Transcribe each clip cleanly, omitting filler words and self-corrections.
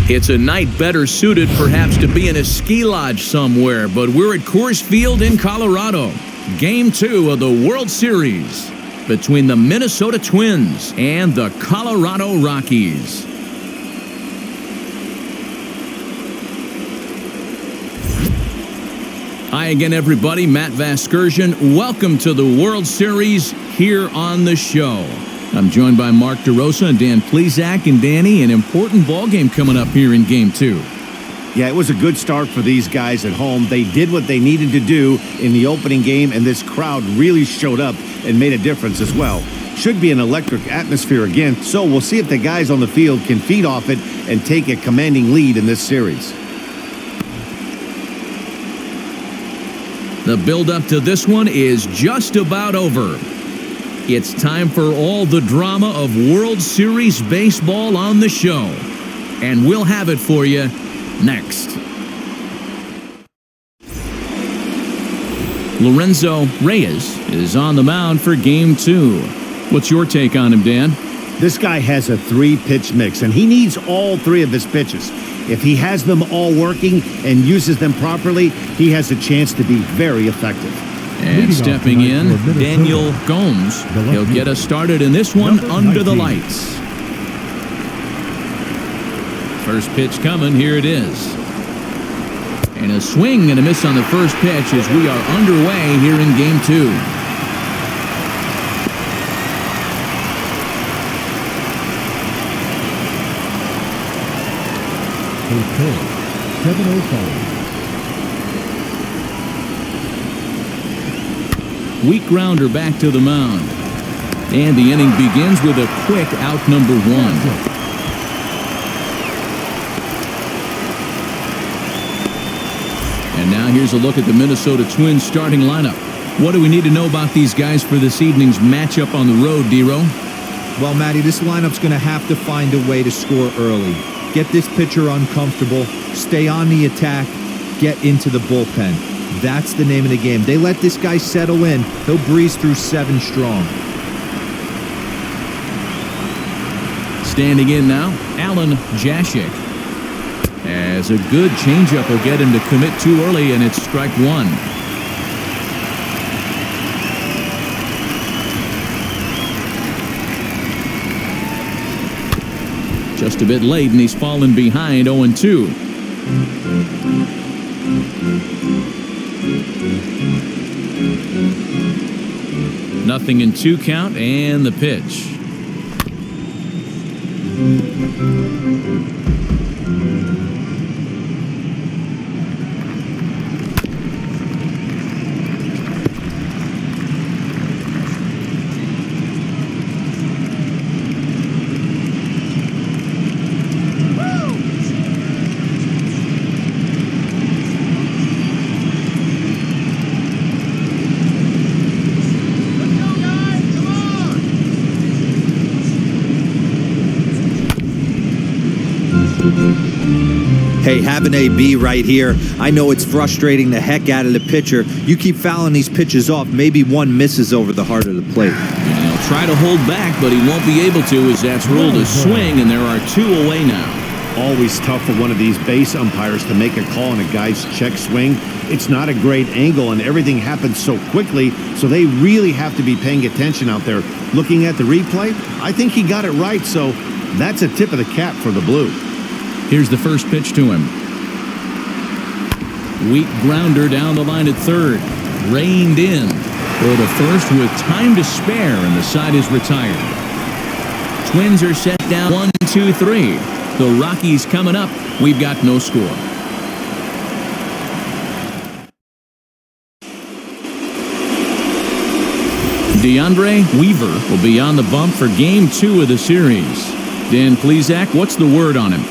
It's a night better suited perhaps to be in a ski lodge somewhere, but we're at Coors Field in Colorado. Game 2 of the World Series between the Minnesota Twins and the Colorado Rockies. Hi again, everybody. Matt Vasquez. Welcome to the World Series here on the show. I'm joined by Mark DeRosa and Dan Plesac. And Danny, an important ball game coming up here in Game 2. Yeah, it was a good start for these guys at home. They did what they needed to do in the opening game, and this crowd really showed up and made a difference as well. Should be an electric atmosphere again, so we'll see if the guys on the field can feed off it and take a commanding lead in this series. The build-up to this one is just about over. It's time for all the drama of World Series baseball on the show. And we'll have it for you next. Lorenzo Reyes is on the mound for Game 2. What's your take on him, Dan? This guy has a 3-pitch mix, and he needs all 3 of his pitches. If he has them all working and uses them properly, he has a chance to be very effective. And stepping in, Daniel Gomes. He'll get us started in this one under the lights. First pitch coming, here it is. And a swing and a miss on the first pitch as we are underway here in Game 2. Okay, 7:05. Weak grounder back to the mound. And the inning begins with a quick out number 1. And now here's a look at the Minnesota Twins starting lineup. What do we need to know about these guys for this evening's matchup on the road, Dero? Well, Matty, this lineup's going to have to find a way to score early. Get this pitcher uncomfortable, stay on the attack, get into the bullpen. That's the name of the game. They let this guy settle in, he'll breeze through 7 strong. Standing in now, Alan Jashik. As a good changeup will get him to commit too early, and it's strike 1. Just a bit late, and he's fallen behind 0-2. Nothing in 2 count, and the pitch. Hey, have an AB right here. I know it's frustrating the heck out of the pitcher. You keep fouling these pitches off, maybe one misses over the heart of the plate. And he'll try to hold back, but he won't be able to as that's ruled a swing, and there are 2 away now. Always tough for one of these base umpires to make a call on a guy's check swing. It's not a great angle, and everything happens so quickly, so they really have to be paying attention out there. Looking at the replay, I think he got it right, so that's a tip of the cap for the Blue. Here's the first pitch to him. Weak grounder down the line at third. Reined in. Throw to first with time to spare, and the side is retired. Twins are set down 1-2-3. The Rockies coming up. We've got no score. DeAndre Weaver will be on the bump for Game 2 of the series. Dan Plesac, what's the word on him?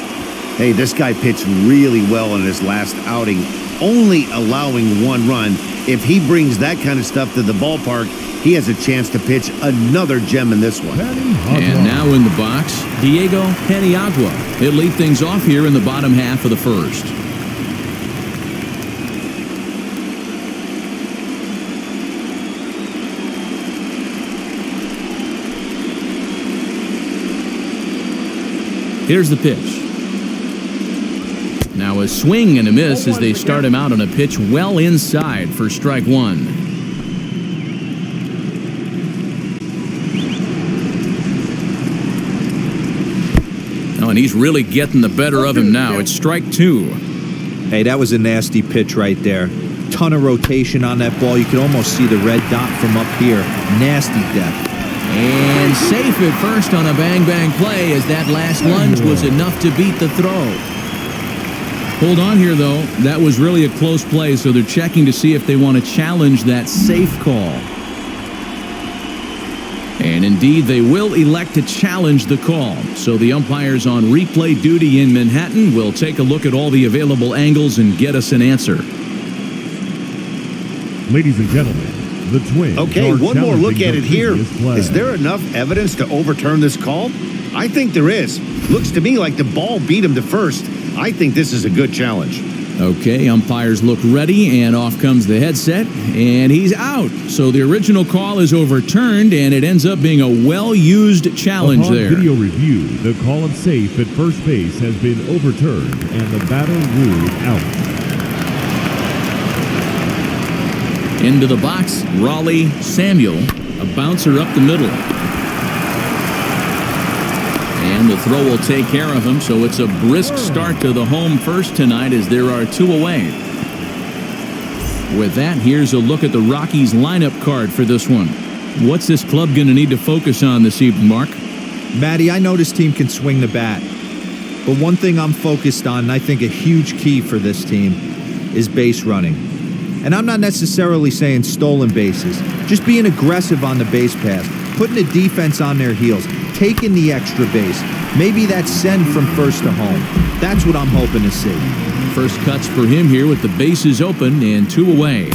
Hey, this guy pitched really well in his last outing, only allowing 1 run. If he brings that kind of stuff to the ballpark, he has a chance to pitch another gem in this one. And now in the box, Diego Penniagua. He'll lead things off here in the bottom half of the first. Here's the pitch. Now a swing and a miss as they start him out on a pitch well inside for strike one. Oh, and he's really getting the better of him now. It's strike two. Hey, that was a nasty pitch right there. Ton of rotation on that ball. You could almost see the red dot from up here. Nasty depth. And safe at first on a bang-bang play as that last lunge was enough to beat the throw. Hold on here, though. That was really a close play, so they're checking to see if they want to challenge that safe call. And indeed, they will elect to challenge the call. So the umpires on replay duty in Manhattan will take a look at all the available angles and get us an answer. Ladies and gentlemen, the Twins. Okay, one more look at it here. Play. Is there enough evidence to overturn this call? I think there is. Looks to me like the ball beat him to first. I think this is a good challenge. Okay, umpires look ready, and off comes the headset, and he's out. So the original call is overturned, and it ends up being a well-used challenge Upon there. video review, the call of safe at first base has been overturned, and the batter ruled out. Into the box, Raleigh Samuel, a bouncer up the middle. And the throw will take care of him, so it's a brisk start to the home first tonight as there are two away. With that, here's a look at the Rockies lineup card for this one. What's this club going to need to focus on this evening, Mark? Matty, I know this team can swing the bat. But one thing I'm focused on, and I think a huge key for this team, is base running. And I'm not necessarily saying stolen bases. Just being aggressive on the base pass, putting the defense on their heels, taking the extra base. Maybe that send from first to home. That's what I'm hoping to see. First cuts for him here with the bases open and two away.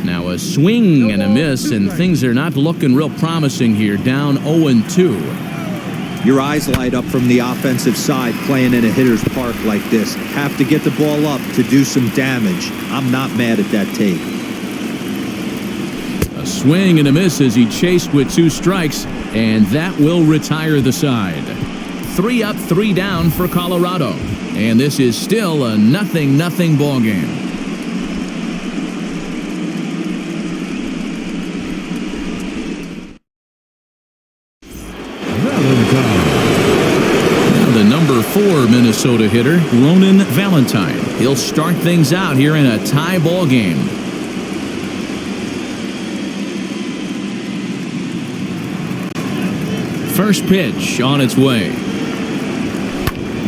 Now a swing and a miss, and things are not looking real promising here, down 0-2. Your eyes light up from the offensive side playing in a hitter's park like this. Have to get the ball up to do some damage. I'm not mad at that take. A swing and a miss as he chased with two strikes, and that will retire the side. 3 up, 3 down for Colorado. And this is still a 0-0 ball game. Now the number 4 Minnesota hitter, Ronan Valentine. He'll start things out here in a tie ball game. First pitch on its way.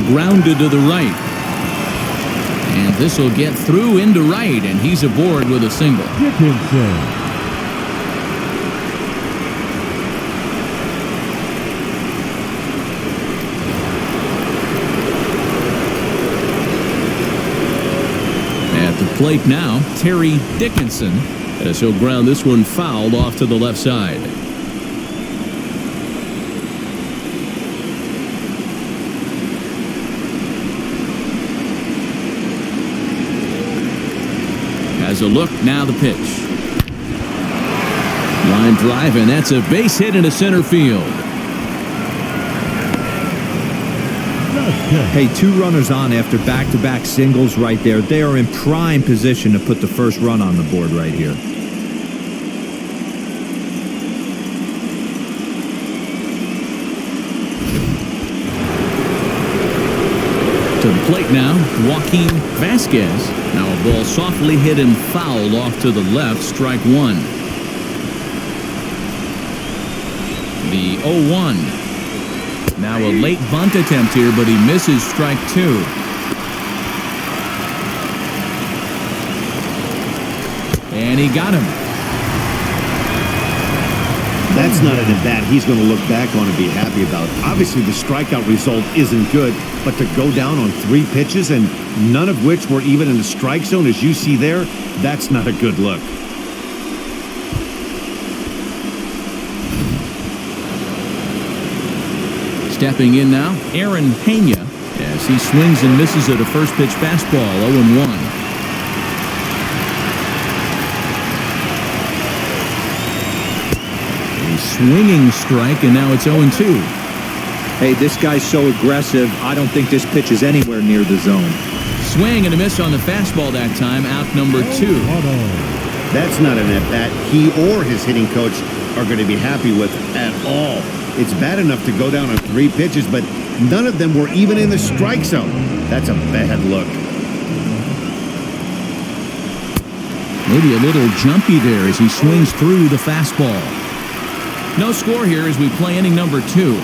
Grounded to the right. And this will get through into right, and he's aboard with a single. Dickinson. At the plate now, Terry Dickinson, as he'll ground this one fouled off to the left side. Has a look, now the pitch. Line drive, and that's a base hit into center field. Hey, 2 runners on after back-to-back singles right there. They are in prime position to put the first run on the board right here. To the plate now, Joaquin Vasquez. Now a ball softly hit and fouled off to the left, strike one. The 0-1. Now a late bunt attempt here, but he misses strike two. And he got him. That's not an at-bat he's going to look back on and be happy about. Obviously, the strikeout result isn't good, but to go down on 3 pitches and none of which were even in the strike zone, as you see there, that's not a good look. Stepping in now, Aaron Pena, as he swings and misses at a first pitch fastball, 0-1. Swinging strike, and now it's 0-2. Hey, this guy's so aggressive, I don't think this pitch is anywhere near the zone. Swing and a miss on the fastball that time, out number 2. That's not an at-bat he or his hitting coach are going to be happy with at all. It's bad enough to go down on 3 pitches, but none of them were even in the strike zone. That's a bad look. Maybe a little jumpy there as he swings through the fastball. No score here as we play inning number 2.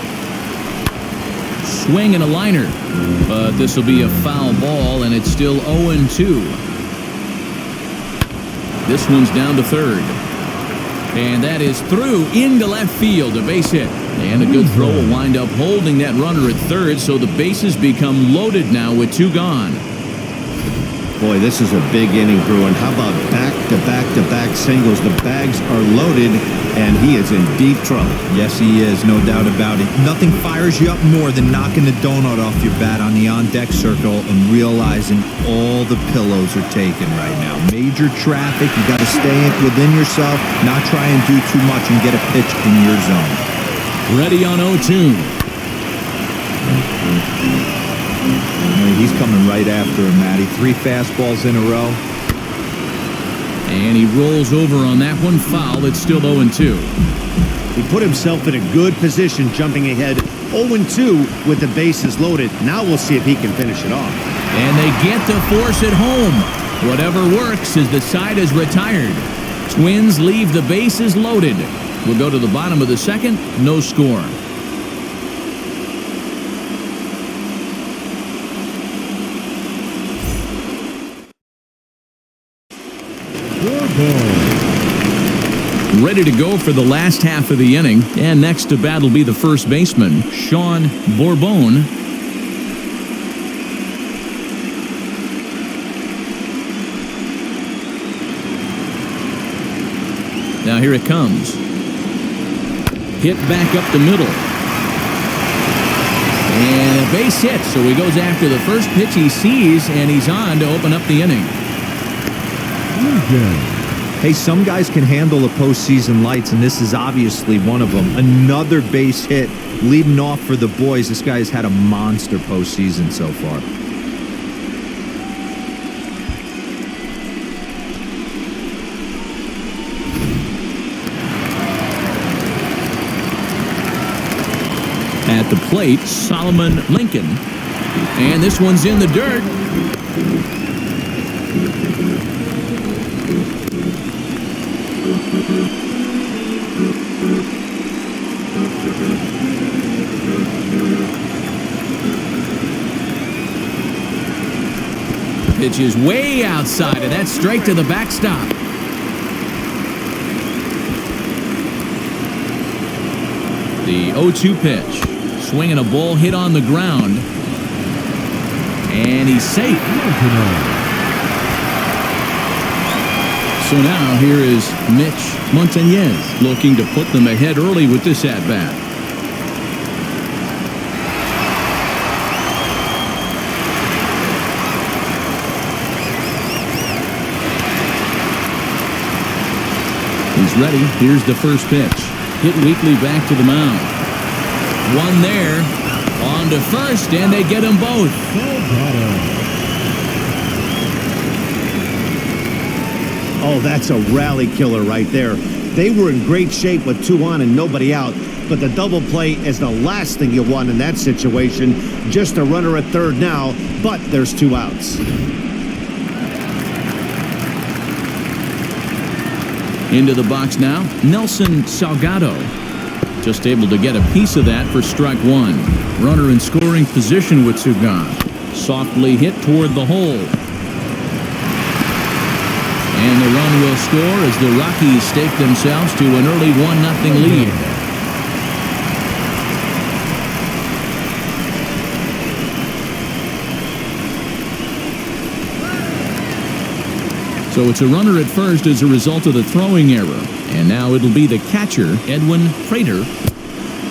Swing and a liner, but this will be a foul ball, and it's still 0-2. This one's down to third. And that is through into left field, a base hit. And a good throw will wind up holding that runner at third, so the bases become loaded now with 2 gone. Boy, this is a big inning, Bruin. How about back-to-back-to-back singles? The bags are loaded, and he is in deep trouble. Yes, he is, no doubt about it. Nothing fires you up more than knocking the donut off your bat on the on-deck circle and realizing all the pillows are taken right now. Major traffic, you got to stay within yourself, not try and do too much and get a pitch in your zone. Ready on 0-2. He's coming right after him, Matty. 3 fastballs in a row. And he rolls over on that one. Foul. It's still 0-2. He put himself in a good position jumping ahead 0-2 with the bases loaded. Now we'll see if he can finish it off. And they get to force it home. Whatever works as the side is retired. Twins leave the bases loaded. We'll go to the bottom of the second. No score. Ready to go for the last half of the inning. And next to bat will be the first baseman, Sean Bourbon. Now here it comes. Hit back up the middle. And a base hit, so he goes after the first pitch he sees, and he's on to open up the inning. Hey, some guys can handle the postseason lights, and this is obviously one of them. Another base hit leading off for the boys. This guy has had a monster postseason so far. At the plate, Solomon Lincoln. And this one's in the dirt. Pitch is way outside, and that's straight to the backstop. The 0-2 pitch. Swinging a ball hit on the ground. And he's safe. So now here is Mitch Montañez looking to put them ahead early with this at-bat. He's ready. Here's the first pitch. Hit weakly back to the mound. One there. On to first, and they get them both. Oh, that's a rally killer right there. They were in great shape with 2 on and nobody out, but the double play is the last thing you want in that situation. Just a runner at third now, but there's 2 outs. Into the box now, Nelson Salgado. Just able to get a piece of that for strike 1. Runner in scoring position with 2 gone. Softly hit toward the hole. And the run will score as the Rockies stake themselves to an early 1-0 lead. So it's a runner at first as a result of the throwing error. And now it'll be the catcher, Edwin Prater.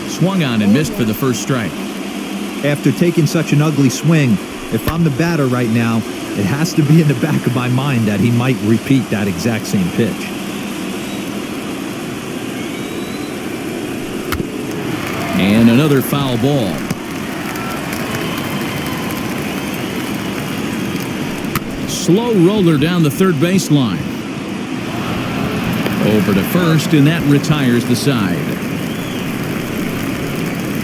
Swung on and missed for the first strike. After taking such an ugly swing, if I'm the batter right now, it has to be in the back of my mind that he might repeat that exact same pitch. And another foul ball. slow roller down the third baseline. Over to first, and that retires the side.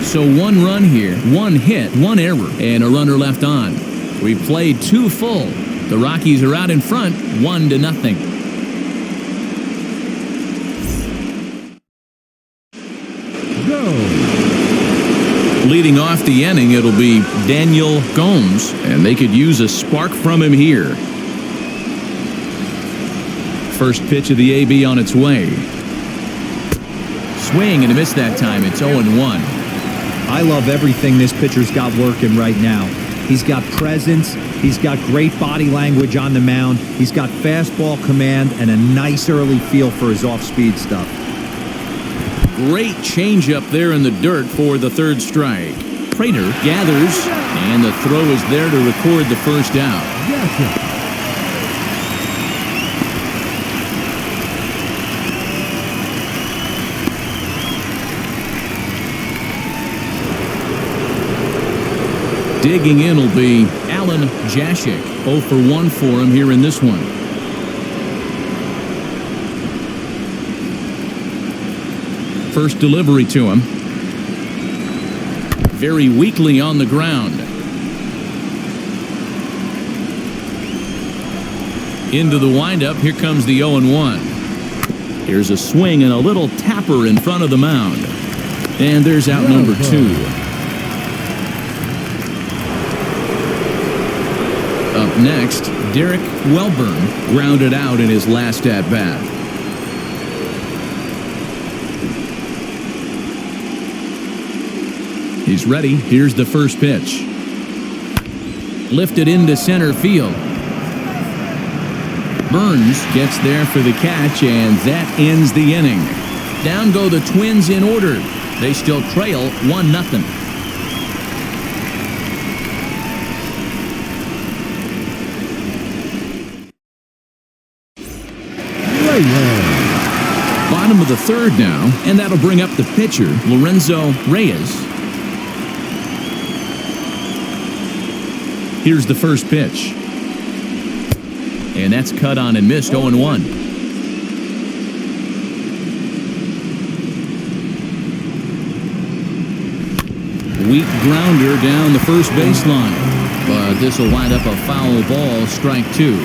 So 1 run here, 1 hit, 1 error, and a runner left on. We played 2 full. The Rockies are out in front, 1-0. Leading off the inning, it'll be Daniel Gomes, and they could use a spark from him here. First pitch of the AB on its way. Swing and a miss that time. It's 0-1. I love everything this pitcher's got working right now. He's got presence. He's got great body language on the mound. He's got fastball command and a nice early feel for his off-speed stuff. Great changeup there in the dirt for the third strike. Prater gathers, and the throw is there to record the first out. Digging in will be Alan Jashik. 0 for 1 for him here in this one. First delivery to him. Very weakly on the ground. Into the windup. Here comes the 0-1. Here's a swing and a little tapper in front of the mound. And there's out number 2. Up next, Derrick Welburn grounded out in his last at-bat. He's ready. Here's the first pitch. Lifted into center field. Burns gets there for the catch, and that ends the inning. Down go the Twins in order. They still trail 1-0. Bottom of the third now, and that'll bring up the pitcher, Lorenzo Reyes. Here's the first pitch. And that's cut on and missed. 0-1. Weak grounder down the first baseline. But this will wind up a foul ball, strike 2.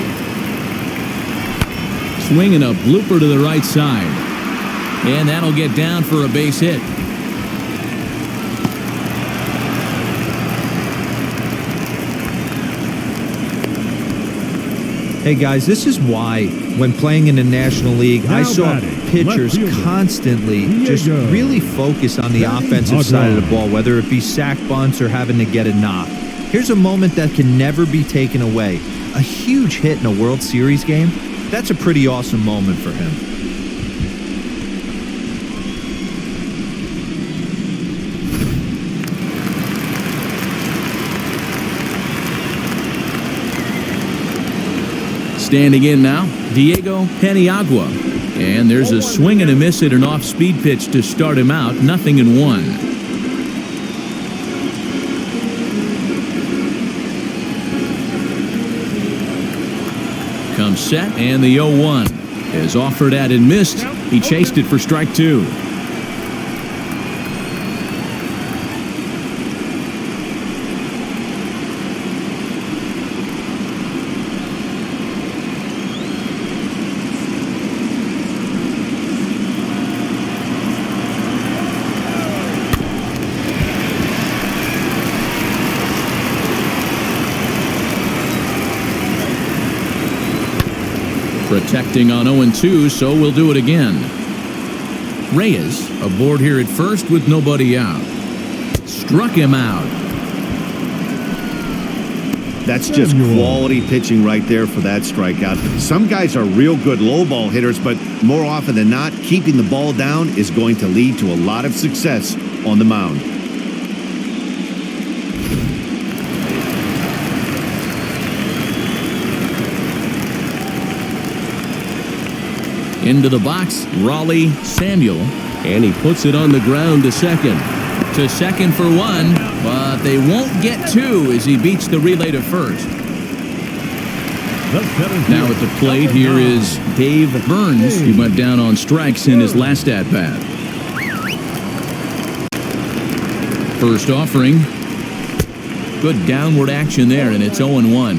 Swinging a blooper to the right side. And that'll get down for a base hit. Hey guys, this is why when playing in the National League, I saw pitchers constantly just really focus on the offensive side of the ball, whether it be sack bunts or having to get a knock. Here's a moment that can never be taken away. A huge hit in a World Series game. That's a pretty awesome moment for him. Standing in now, Diego Penniagua. And there's a swing and a miss at an off-speed pitch to start him out. 0-1. Comes set, and the 0-1 is offered at and missed. He chased it for strike 2. Protecting on 0-2, so we'll do it again. Reyes aboard here at first with nobody out. Struck him out. That's just quality pitching right there for that strikeout. Some guys are real good low ball hitters, but more often than not, keeping the ball down is going to lead to a lot of success on the mound. Into the box, Raleigh Samuel, and he puts it on the ground to second. To second for 1, but they won't get 2 as he beats the relay to first. Now at the plate, here is Dave Burns, who went down on strikes in his last at-bat. First offering. Good downward action there, and it's 0-1.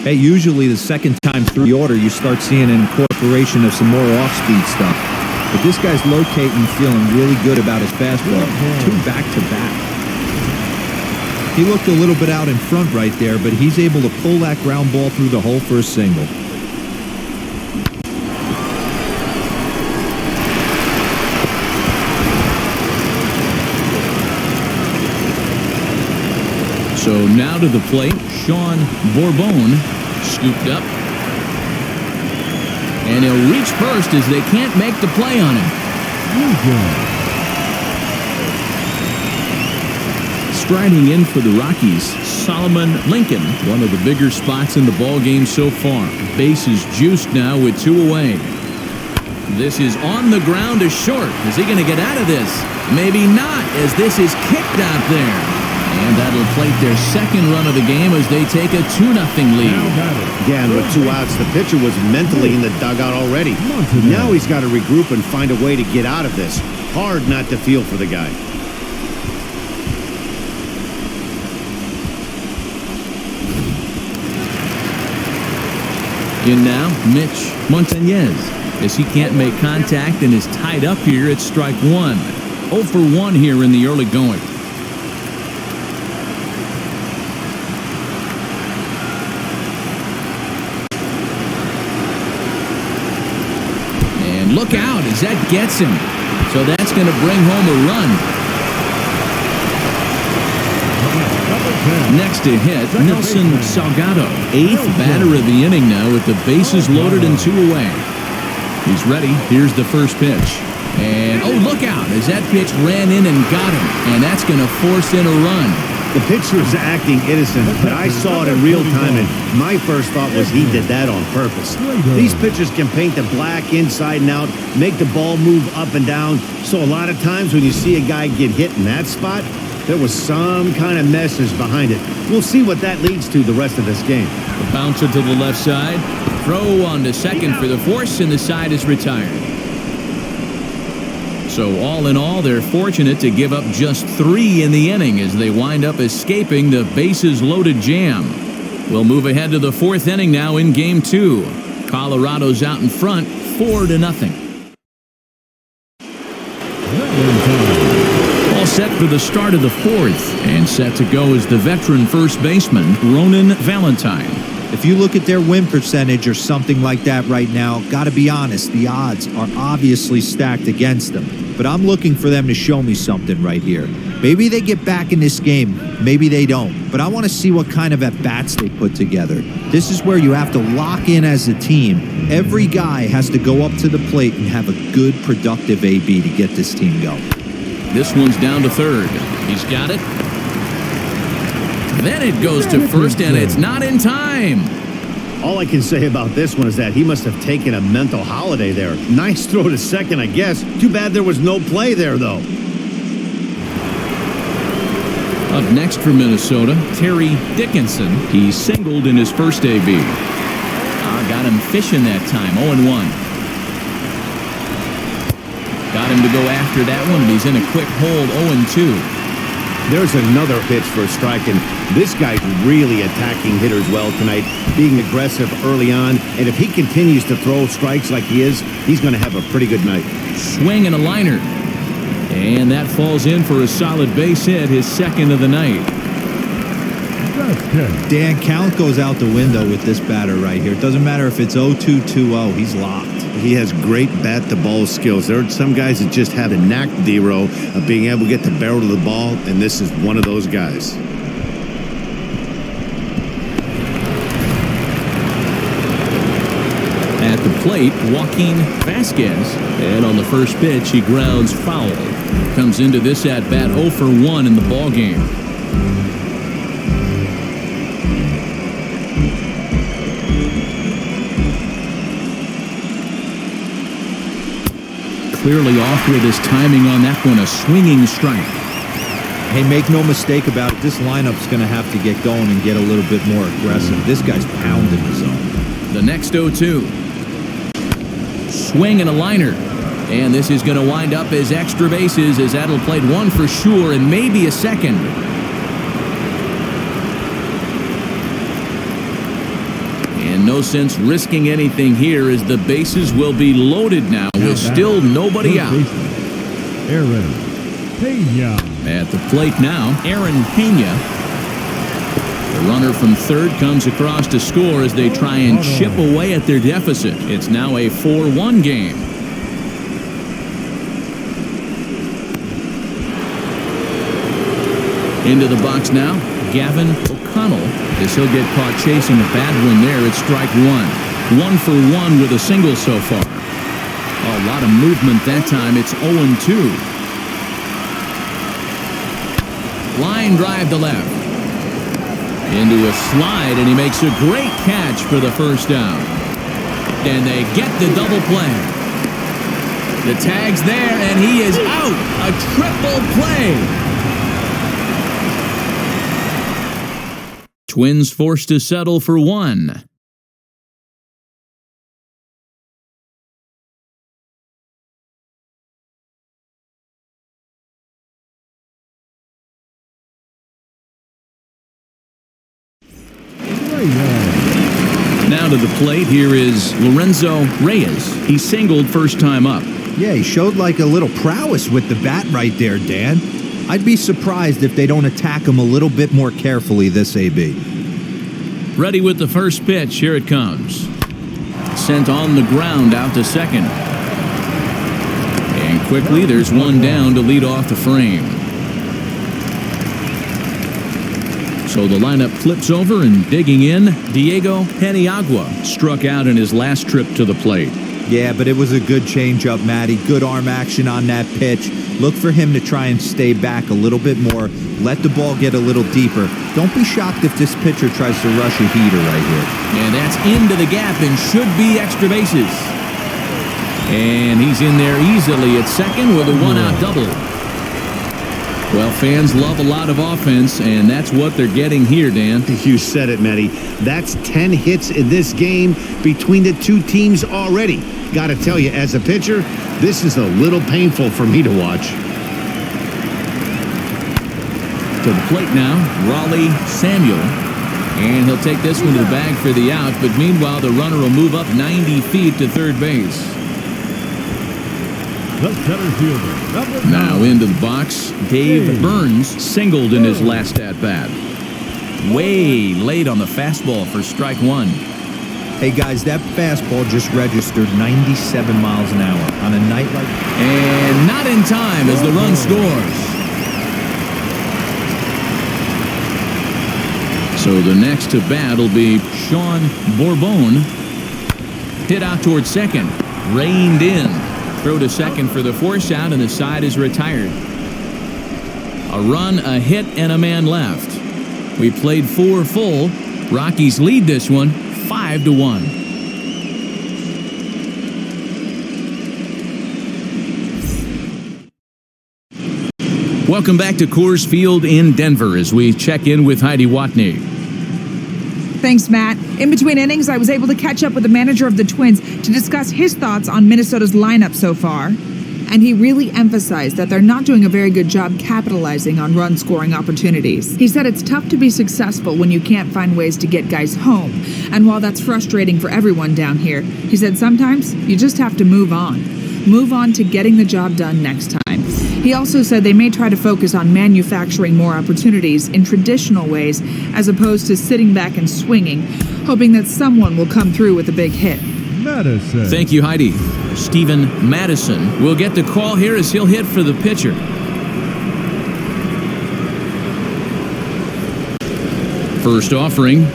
Hey, usually the second time through the order, you start seeing an incorporation of some more off-speed stuff. But this guy's locating, feeling really good about his fastball. 2 back-to-back. He looked a little bit out in front right there, but he's able to pull that ground ball through the hole for a single. So now to the plate, Sean Bourbon, scooped up. And he'll reach first as they can't make the play on him. Striding in for the Rockies, Solomon Lincoln, one of the bigger spots in the ballgame so far. Base is juiced now with 2 away. This is on the ground to short. Is he going to get out of this? Maybe not, as this is kicked out there. And that'll plate their second run of the game as they take a 2-0 lead. Yeah, and with 2 outs, the pitcher was mentally in the dugout already. Now he's got to regroup and find a way to get out of this. Hard not to feel for the guy. In now, Mitch Montañez, as he can't make contact and is tied up here at strike 1. 0 for 1 here in the early going. And look out as that gets him. So that's going to bring home a run. Next to hit, Nelson Salgado, 8th batter of the inning now with the bases loaded and 2 away. He's ready. Here's the first pitch. And, oh, look out as that pitch ran in and got him. And that's going to force in a run. The pitcher is acting innocent, but I saw it in real time, and my first thought was he did that on purpose. These pitchers can paint the black inside and out, make the ball move up and down. So a lot of times when you see a guy get hit in that spot, there was some kind of message behind it. We'll see what that leads to the rest of this game. The bouncer to the left side. Throw on to second for the force, and the side is retired. So all in all, they're fortunate to give up just 3 in the inning as they wind up escaping the bases-loaded jam. We'll move ahead to the 4th inning now in Game 2. Colorado's out in front, 4-0. All set for the start of the 4th, and set to go is the veteran first baseman, Ronan Valentine. If you look at their win percentage or something like that right now, gotta be honest, the odds are obviously stacked against them. But I'm looking for them to show me something right here. Maybe they get back in this game, maybe they don't. But I want to see what kind of at-bats they put together. This is where you have to lock in as a team. Every guy has to go up to the plate and have a good, productive AB to get this team going. This one's down to third. He's got it. Then it goes to first, and it's not in time. All I can say about this one is that he must have taken a mental holiday there. Nice throw to second, I guess. Too bad there was no play there, though. Up next for Minnesota, Terry Dickinson. He singled in his first AB. Got him fishing that time, 0-1. Got him to go after that one, and he's in a quick hold, 0-2. There's another pitch for a strike, and this guy's really attacking hitters well tonight, being aggressive early on, and if he continues to throw strikes like he is, he's going to have a pretty good night. Swing and a liner. And that falls in for a solid base hit, his second of the night. Dan, count goes out the window with this batter right here. It doesn't matter if it's 0-2, 2-0, he's locked. He has great bat-to-ball skills. There are some guys that just have the knack, D-Row, of being able to get the barrel of the ball, and this is one of those guys. At the plate, Joaquin Vasquez. And on the first pitch, he grounds foul. Comes into this at-bat 0 for 1 in the ballgame. Clearly off with his timing on that one, a swinging strike. Hey, make no mistake about it. This lineup's going to have to get going and get a little bit more aggressive. This guy's pounding the zone. The next 0-2. Swing and a liner. And this is going to wind up as extra bases, as that'll play one for sure and maybe a second. And no sense risking anything here, as the bases will be loaded now with still nobody out. Aaron Pena. At the plate now, Aaron Pena. The runner from third comes across to score as they try and chip away at their deficit. It's now a 4-1 game. Into the box now, Gavin O'Connell, as he'll get caught chasing a bad one there at strike one. 1 for 1 with a single so far. A lot of movement that time. It's 0-2. Line drive to left. Into a slide, and he makes a great catch for the first down. And they get the double play. The tag's there, and he is out. A triple play. Twins forced to settle for one. Now to the plate, here is Lorenzo Reyes. He singled first time up. Yeah, he showed like a little prowess with the bat right there, Dan. I'd be surprised if they don't attack him a little bit more carefully this AB. Ready with the first pitch. Here it comes. Sent on the ground out to second. And quickly there's one down to lead off the frame. So the lineup flips over, and digging in, Diego Penniagua struck out in his last trip to the plate. Yeah, but it was a good changeup, Matty. Good arm action on that pitch. Look for him to try and stay back a little bit more. Let the ball get a little deeper. Don't be shocked if this pitcher tries to rush a heater right here. And that's into the gap and should be extra bases. And he's in there easily at second with a one-out double. Well, fans love a lot of offense, and that's what they're getting here, Dan. You said it, Matty. That's 10 hits in this game between the two teams already. Got to tell you, as a pitcher, this is a little painful for me to watch. To the plate now, Raleigh Samuel. And he'll take this one to the bag for the out, but meanwhile, the runner will move up 90 feet to third base. The center fielder. Now into the box, Dave Burns singled in his last at-bat. Way late on the fastball for strike one. Hey, guys, that fastball just registered 97 miles an hour on a night like... And not in time as the run scores. So the next to bat will be Sean Bourbon. Hit out towards second. Reined in. Throw to second for the force out, and the side is retired. A run, a hit, and a man left. We played 4 full. Rockies lead this one 5-1. Welcome back to Coors Field in Denver as we check in with Heidi Watney. Thanks, Matt. In between innings, I was able to catch up with the manager of the Twins to discuss his thoughts on Minnesota's lineup so far. And he really emphasized that they're not doing a very good job capitalizing on run-scoring opportunities. He said it's tough to be successful when you can't find ways to get guys home. And while that's frustrating for everyone down here, he said sometimes you just have to move on. Move on to getting the job done next time. He also said they may try to focus on manufacturing more opportunities in traditional ways as opposed to sitting back and swinging, hoping that someone will come through with a big hit. Madison. Thank you, Heidi. Steven Madison will get the call here as he'll hit for the pitcher. First offering.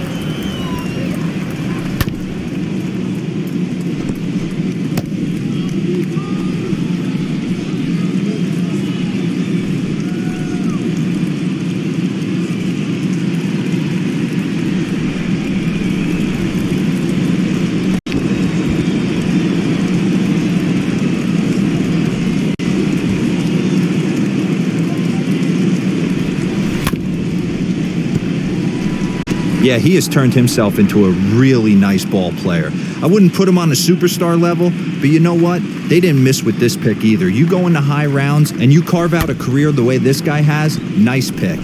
Yeah, he has turned himself into a really nice ball player. I wouldn't put him on a superstar level, but you know what? They didn't miss with this pick either. You go into high rounds and you carve out a career the way this guy has, nice pick.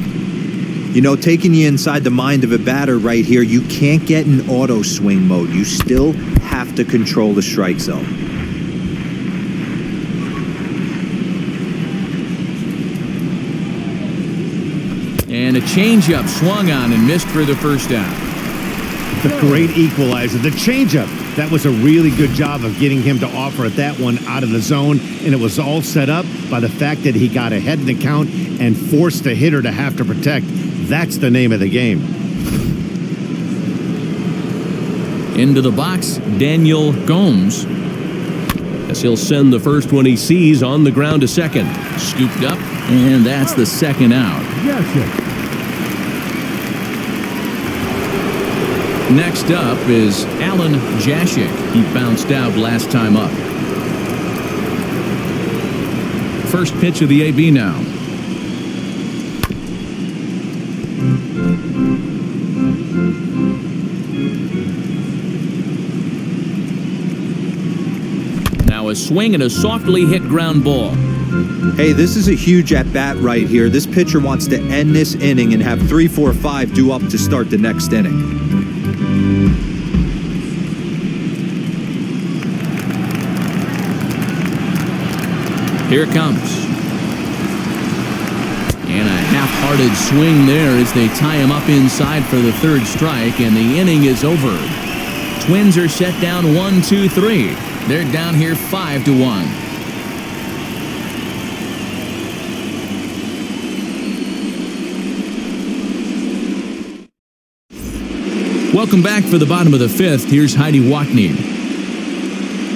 You know, taking you inside the mind of a batter right here, you can't get in auto swing mode. You still have to control the strike zone. And a changeup swung on and missed for the first out. The great equalizer, the changeup. That was a really good job of getting him to offer at that one out of the zone, and it was all set up by the fact that he got ahead in the count and forced the hitter to have to protect. That's the name of the game. Into the box, Daniel Gomes. As he'll send the first one he sees on the ground to second. Scooped up, and that's the second out. Yes, Next up is Alan Jashik. He bounced out last time up. First pitch of the AB now. Now a swing and a softly hit ground ball. Hey, this is a huge at-bat right here. This pitcher wants to end this inning and have 3, 4, 5 due up to start the next inning. Here it comes. And a half-hearted swing there as they tie him up inside for the third strike, and the inning is over. Twins are set down 1-2-3. They're down here 5-1. Welcome back for the bottom of the fifth. Here's Heidi Wackney.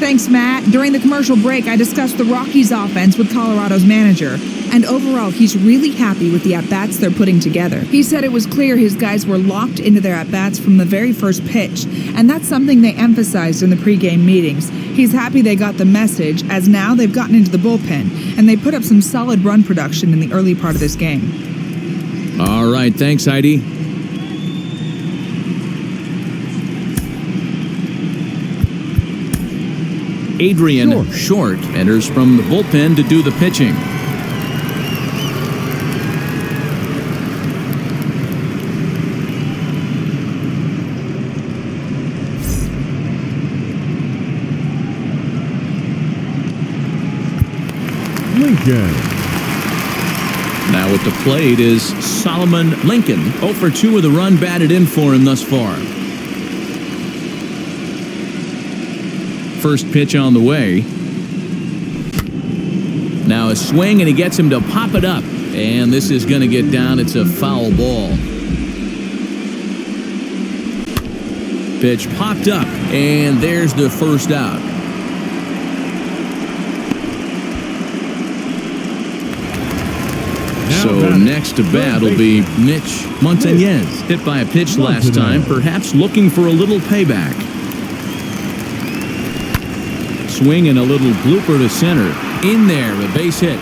Thanks, Matt. During the commercial break, I discussed the Rockies offense with Colorado's manager. And overall, he's really happy with the at-bats they're putting together. He said it was clear his guys were locked into their at-bats from the very first pitch. And that's something they emphasized in the pregame meetings. He's happy they got the message, as now they've gotten into the bullpen. And they put up some solid run production in the early part of this game. All right, thanks, Heidi. Adrian Short enters from the bullpen to do the pitching. Lincoln. Now at the plate is Solomon Lincoln. 0 for 2 with a run batted in for him thus far. First pitch on the way. Now a swing, and he gets him to pop it up. And this is going to get down. It's a foul ball. Pitch popped up, and there's the first out. So next to bat will be Mitch Montañez. Hit by a pitch last time, perhaps looking for a little payback. Swing and a little blooper to center. In there, a base hit.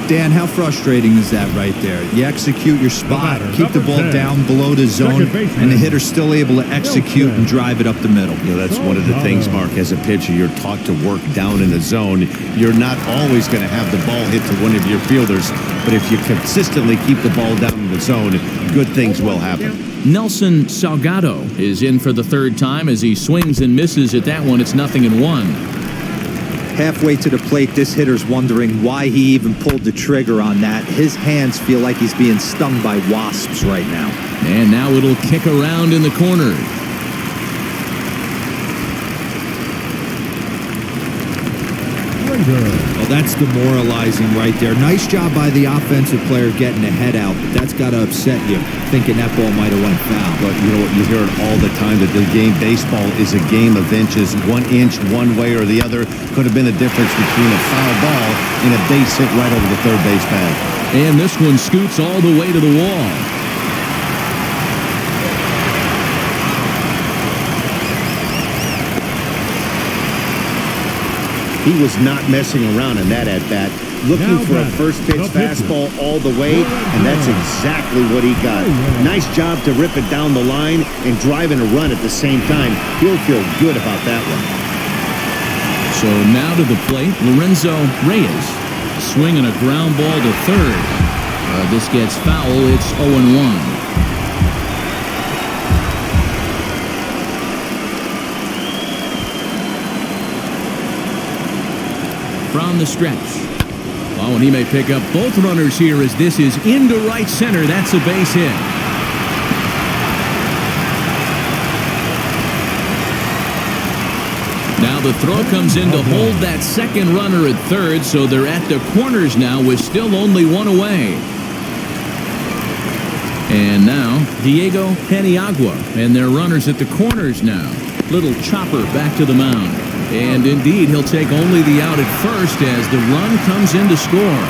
Dan, how frustrating is that right there? You execute your spot, keep the ball down below the zone, and the hitter's still able to execute and drive it up the middle. You know, that's one of the things, Mark, as a pitcher, you're taught to work down in the zone. You're not always going to have the ball hit to one of your fielders, but if you consistently keep the ball down in the zone, good things will happen. Nelson Salgado is in for the third time as he swings and misses at that one. It's 0-1. Halfway to the plate, this hitter's wondering why he even pulled the trigger on that. His hands feel like he's being stung by wasps right now. And now it'll kick around in the corner. Well, that's demoralizing right there. Nice job by the offensive player getting the head out, but that's got to upset you, thinking that ball might have went foul. But you know what, you hear it all the time that the game, baseball is a game of inches. 1 inch one way or the other could have been the difference between a foul ball and a base hit right over the third base pad. And this one scoots all the way to the wall. He was not messing around in that at-bat. looking for a first pitch fastball all the way, and that's exactly what he got. Nice job to rip it down the line and drive in a run at the same time. He'll feel good about that one. So now to the plate, Lorenzo Reyes swinging a ground ball to third. This gets foul. It's 0-1. From the stretch. Oh, and he may pick up both runners here as this is into right center. That's a base hit. Now the throw comes in to hold that second runner at third, so they're at the corners now with still only one away. And now Diego Penniagua and their runners at the corners now. Little chopper back to the mound. And indeed, he'll take only the out at first as the run comes in to score.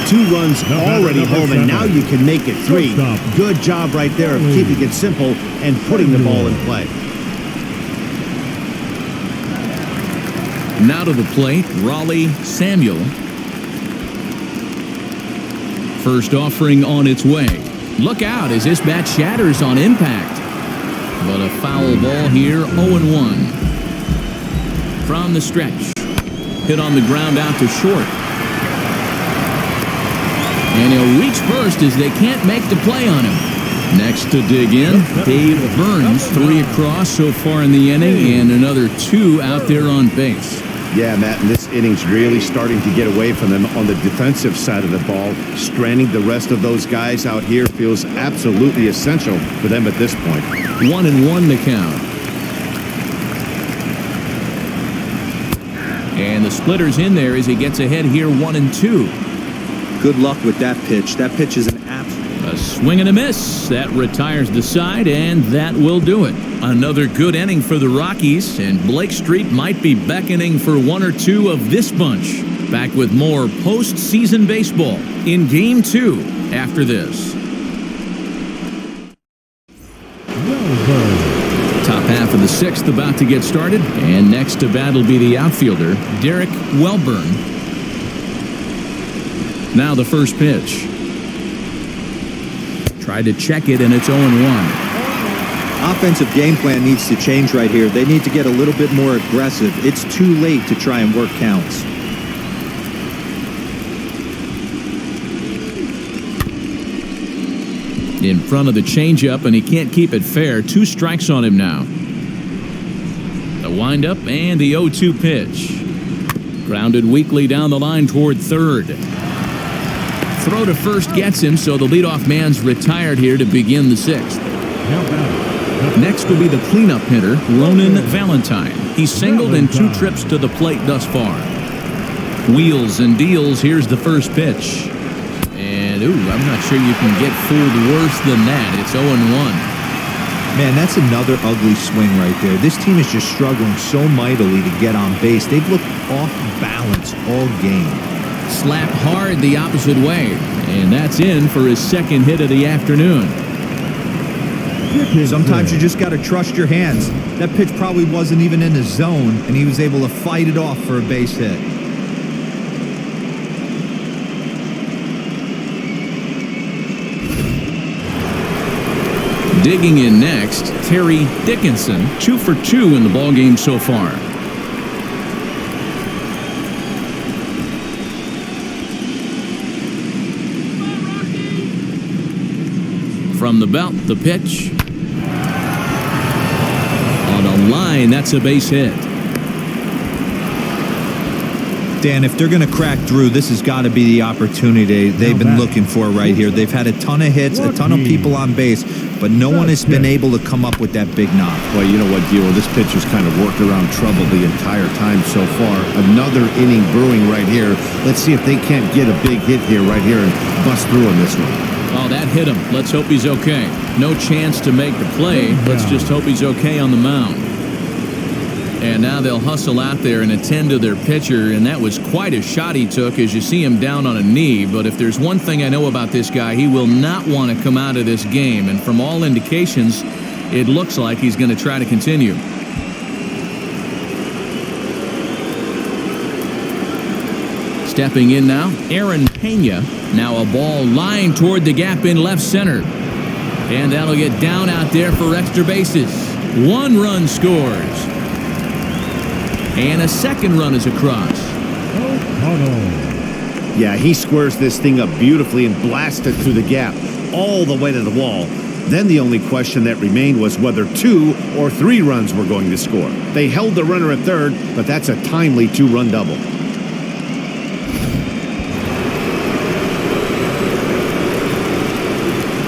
2 runs already home, and now you can make it 3. Good job right there of keeping it simple and putting the ball in play. Now to the plate, Raleigh Samuel. First offering on its way. Look out as this bat shatters on impact. But a foul ball here, 0-1. From the stretch. Hit on the ground out to short. And he'll reach first as they can't make the play on him. Next to dig in, Dave Burns. 3 across so far in the inning and another 2 out there on base. Yeah, Matt, and this inning's really starting to get away from them on the defensive side of the ball. Stranding the rest of those guys out here feels absolutely essential for them at this point. 1-1 the count. And the splitter's in there as he gets ahead here 1-2. Good luck with that pitch. That pitch is an absolute... A swing and a miss. That retires the side, and that will do it. Another good inning for the Rockies, and Blake Street might be beckoning for 1 or 2 of this bunch. Back with more postseason baseball in Game 2 after this. Top half of the 6th about to get started, and next to bat will be the outfielder, Derrick Welburn. Now the first pitch. Tried to check it, and it's 0-1. Offensive game plan needs to change right here. They need to get a little bit more aggressive. It's too late to try and work counts. In front of the changeup, and he can't keep it fair. 2 strikes on him now. The windup and the 0-2 pitch. Grounded weakly down the line toward third. Throw to first gets him, so the leadoff man's retired here to begin the 6th. Next will be the cleanup hitter, Ronan Valentine. He's singled in 2 trips to the plate thus far. Wheels and deals. Here's the first pitch. And, I'm not sure you can get fooled worse than that. It's 0-1. Man, that's another ugly swing right there. This team is just struggling so mightily to get on base. They've looked off balance all game. Slap hard the opposite way. And that's in for his 2nd hit of the afternoon. Sometimes you just got to trust your hands. That pitch probably wasn't even in the zone, and he was able to fight it off for a base hit. Digging in next, Terry Dickinson, 2 for 2 in the ballgame so far. From the belt, the pitch. On a line, that's a base hit. Dan, if they're going to crack through, this has got to be the opportunity they've been looking for right here. They've had a ton of hits, a ton of people on base, but no one has been able to come up with that big knock. Well, you know what, Gio? This pitcher's kind of worked around trouble the entire time so far. Another inning brewing right here. Let's see if they can't get a big hit here right here and bust through on this one. Oh, that hit him. Let's hope he's okay. No chance to make the play. Let's just hope he's okay on the mound. And now they'll hustle out there and attend to their pitcher, and that was quite a shot he took as you see him down on a knee. But if there's one thing I know about this guy, he will not want to come out of this game. And from all indications, it looks like he's going to try to continue. Stepping in now, Aaron Pena. Now a ball lined toward the gap in left center. And that'll get down out there for extra bases. 1 run scores. And a second run is across. Yeah, he squares this thing up beautifully and blasts it through the gap all the way to the wall. Then the only question that remained was whether 2 or 3 runs were going to score. They held the runner at third, but that's a timely 2-run double.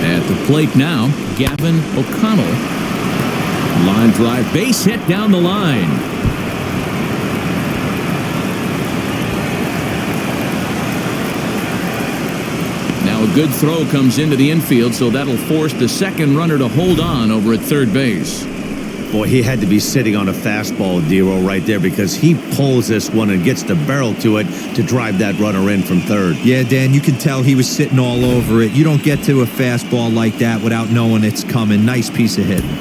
At the plate now, Gavin O'Connell. Line drive, base hit down the line. Now a good throw comes into the infield, so that'll force the second runner to hold on over at third base. Boy, he had to be sitting on a fastball, Dero, right there, because he pulls this one and gets the barrel to it to drive that runner in from third. Yeah, Dan, you can tell he was sitting all over it. You don't get to a fastball like that without knowing it's coming. Nice piece of hitting.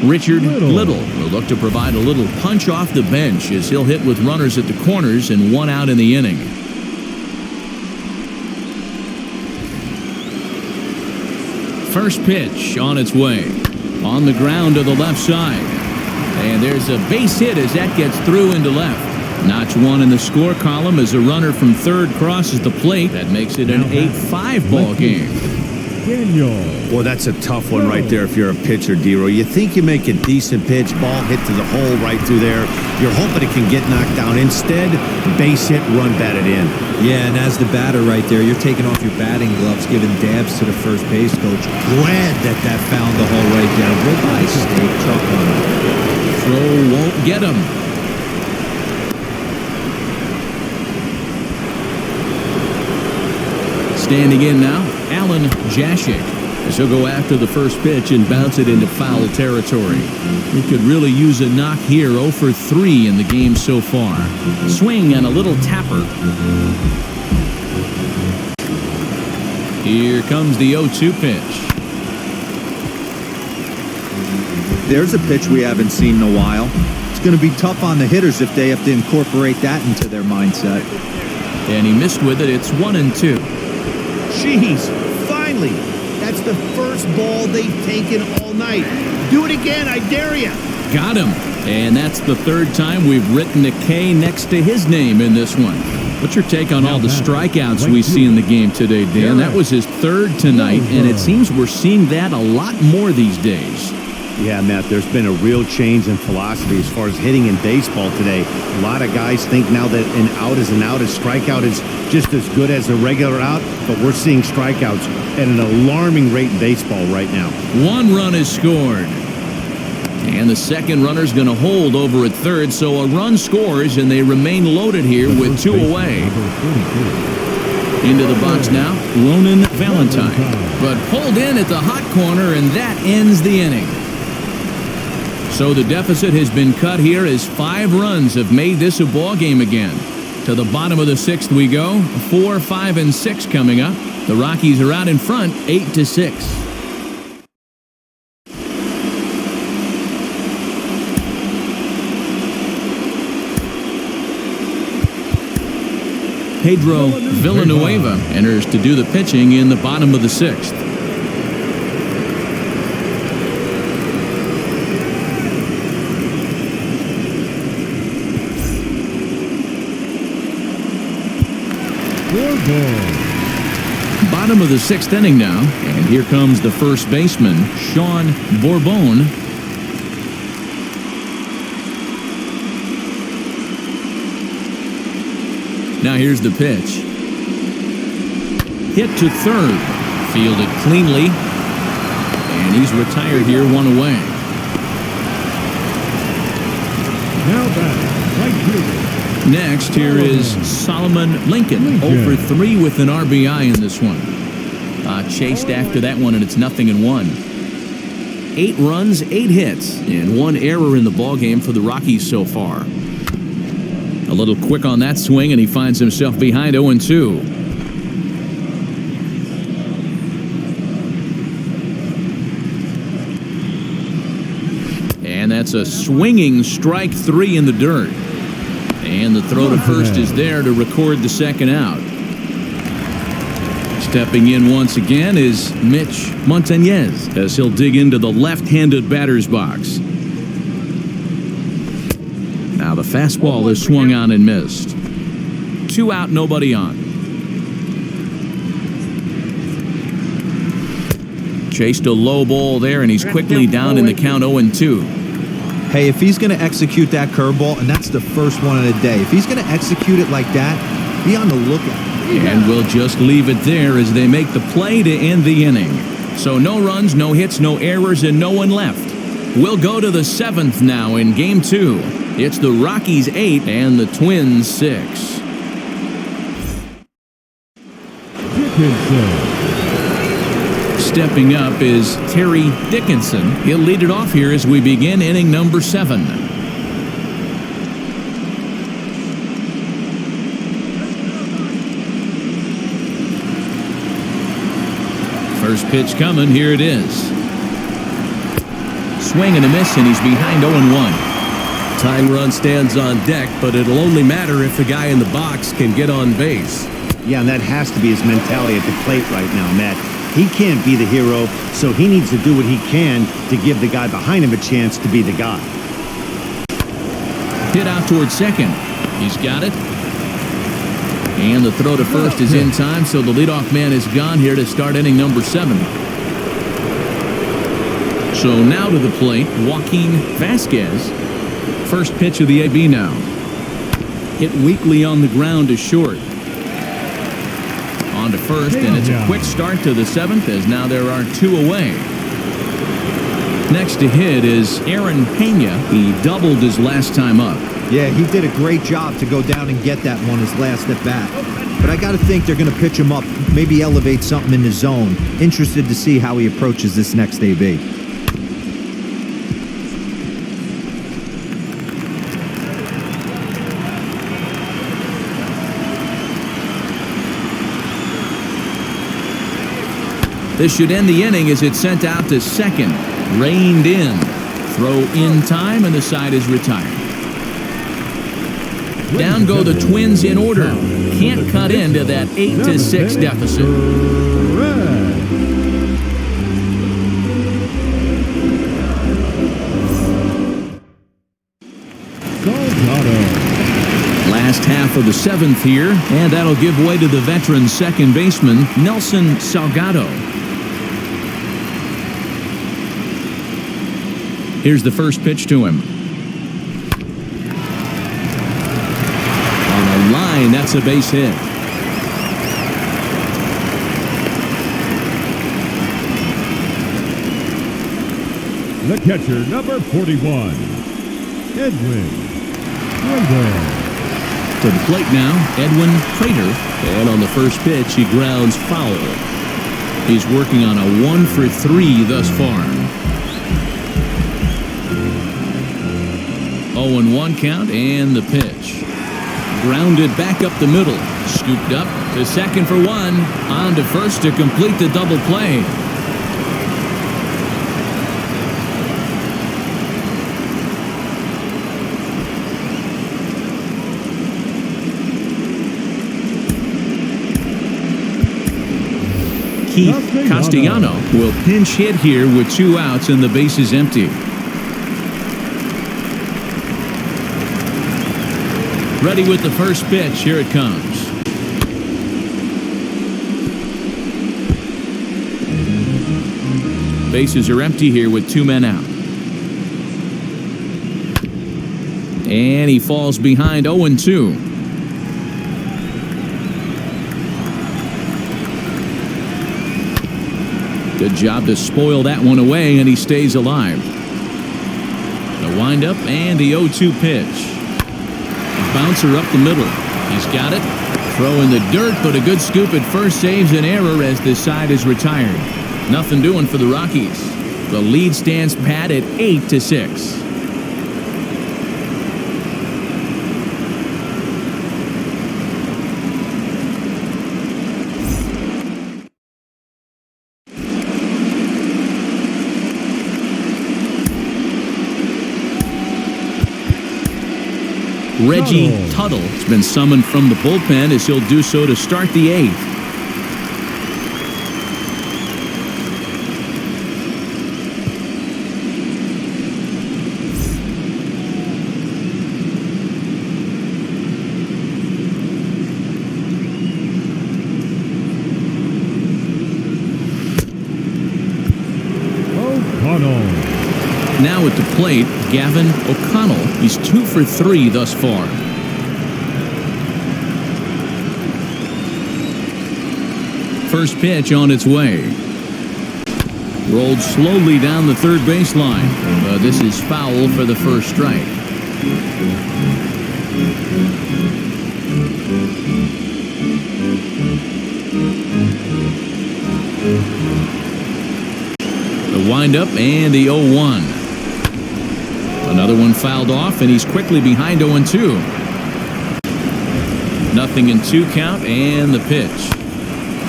Richard Little will look to provide a little punch off the bench as he'll hit with runners at the corners and 1 out in the inning. First pitch on its way. On the ground to the left side. And there's a base hit as that gets through into left. Notch 1 in the score column as a runner from third crosses the plate. That makes it an 8-5 ball game. Boy, that's a tough one right there if you're a pitcher, Dero. You think you make a decent pitch, ball hit to the hole right through there. You're hoping it can get knocked down. Instead, base hit, run batted in. Yeah, and as the batter right there, you're taking off your batting gloves, giving dabs to the first base coach. Glad that found the hole right there. Good mistake, truck runner. Throw won't get him. Standing in now, Alan Jashik, as he'll go after the first pitch and bounce it into foul territory. He could really use a knock here. 0 for 3 in the game so far. Swing and a little tapper. Here comes the 0-2 pitch. There's a pitch we haven't seen in a while. It's going to be tough on the hitters if they have to incorporate that into their mindset. And he missed with it. It's 1-2. Jeez, finally. That's the first ball they've taken all night. Do it again, I dare you. Got him. And that's the third time we've written a K next to his name in this one. What's your take on all the strikeouts we see in the game today, Dan? That was his third tonight, and it seems we're seeing that a lot more these days. Yeah, Matt, there's been a real change in philosophy as far as hitting in baseball today. A lot of guys think now that an out is an out, a strikeout is just as good as a regular out, but we're seeing strikeouts at an alarming rate in baseball right now. 1 run is scored. And the second runner's going to hold over at third, so a run scores, and they remain loaded here with 2 away. Into the box now, Ronan Valentine. But pulled in at the hot corner, and that ends the inning. So the deficit has been cut here as 5 runs have made this a ball game again. To the bottom of the 6th we go. 4, 5, and 6 coming up. The Rockies are out in front, 8-6. Pedro Villanueva enters to do the pitching in the bottom of the 6th. Bottom of the 6th inning now, and here comes the first baseman, Sean Bourbon. Now here's the pitch. Hit to third, fielded cleanly, and he's retired here, 1 away. Now back, right fielder. Next, here is Solomon Lincoln, 0 for 3 with an RBI in this one. Chased after that one, and it's 0-1. 8 runs, 8 hits, and 1 error in the ballgame for the Rockies so far. A little quick on that swing, and he finds himself behind 0-2. And that's a swinging strike 3 in the dirt. And the throw to first is there to record the second out. Stepping in once again is Mitch Montañez as he'll dig into the left-handed batter's box. Now the fastball is swung on and missed. 2 out, nobody on. Chased a low ball there, and he's quickly down in the count 0-2. Hey, if he's going to execute that curveball, and that's the first one of the day, if he's going to execute it like that, be on the lookout. And we'll just leave it there as they make the play to end the inning. So no runs, no hits, no errors, and no one left. We'll go to the 7th now in Game 2. It's the Rockies 8 and the Twins 6. Dickinson. Stepping up is Terry Dickinson. He'll lead it off here as we begin inning number 7. First pitch coming, here it is. Swing and a miss, and he's behind 0-1. Tying run stands on deck, but it'll only matter if the guy in the box can get on base. Yeah, and that has to be his mentality at the plate right now, Matt. He can't be the hero, so he needs to do what he can to give the guy behind him a chance to be the guy. Hit out towards second. He's got it. And the throw to first is in time, so the leadoff man is gone here to start inning number 7. So now to the plate, Joaquin Vasquez. First pitch of the AB now. Hit weakly on the ground to short. On to first, and it's a quick start to the 7th as now there are 2 away. Next to hit is Aaron Pena. He doubled his last time up. Yeah, he did a great job to go down and get that one his last at bat. But I got to think they're going to pitch him up, maybe elevate something in the zone. Interested to see how he approaches this next AB. This should end the inning as it's sent out to second. Reined in. Throw in time, and the side is retired. Down go the Twins in order. Can't cut into that 8-6 deficit. Last half of the 7th here, and that'll give way to the veteran second baseman, Nelson Salgado. Here's the first pitch to him. On a line, that's a base hit. The catcher, number 41, Edwin Prater. To the plate now, Edwin Prater. And on the first pitch, he grounds foul. He's working on a 1-for-3 thus far. 0-1 count, and the pitch. Grounded back up the middle. Scooped up to second for 1. On to first to complete the double play. Keith Castellano will pinch hit here with 2 outs and the base is empty. Ready with the first pitch. Here it comes. Bases are empty here with 2 men out. And he falls behind 0-2. Good job to spoil that one away, and he stays alive. The windup and the 0-2 pitch. A bouncer up the middle. He's got it. Throw in the dirt, but a good scoop at first saves an error as this side is retired. Nothing doing for the Rockies. The lead stands pat at 8-6. Reggie Tuttle has been summoned from the bullpen as he'll do so to start the 8th. Now at the plate, Gavin O'Connell. He's 2 for 3 thus far. First pitch on its way. Rolled slowly down the third baseline. This is foul for the first strike. The windup and the 0-1. Another one fouled off, and he's quickly behind 0-2. Nothing in 2 count, and the pitch.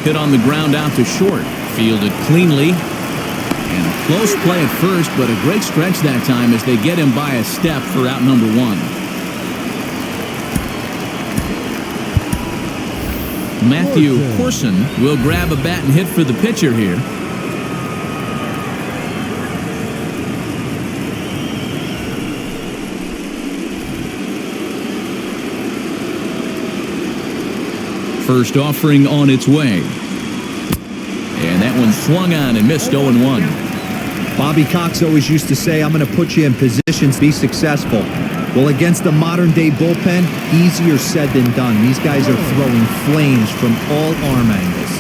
Hit on the ground out to short. Fielded cleanly. And a close play at first, but a great stretch that time as they get him by a step for out number 1. Matthew Corson will grab a bat and hit for the pitcher here. First offering on its way. And that one swung on and missed 0-1. Bobby Cox always used to say, I'm going to put you in positions to be successful. Well, against the modern-day bullpen, easier said than done. These guys are throwing flames from all arm angles.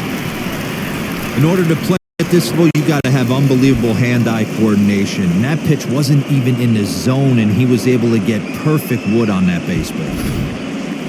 In order to play at this level, you got to have unbelievable hand-eye coordination. And that pitch wasn't even in the zone, and he was able to get perfect wood on that baseball.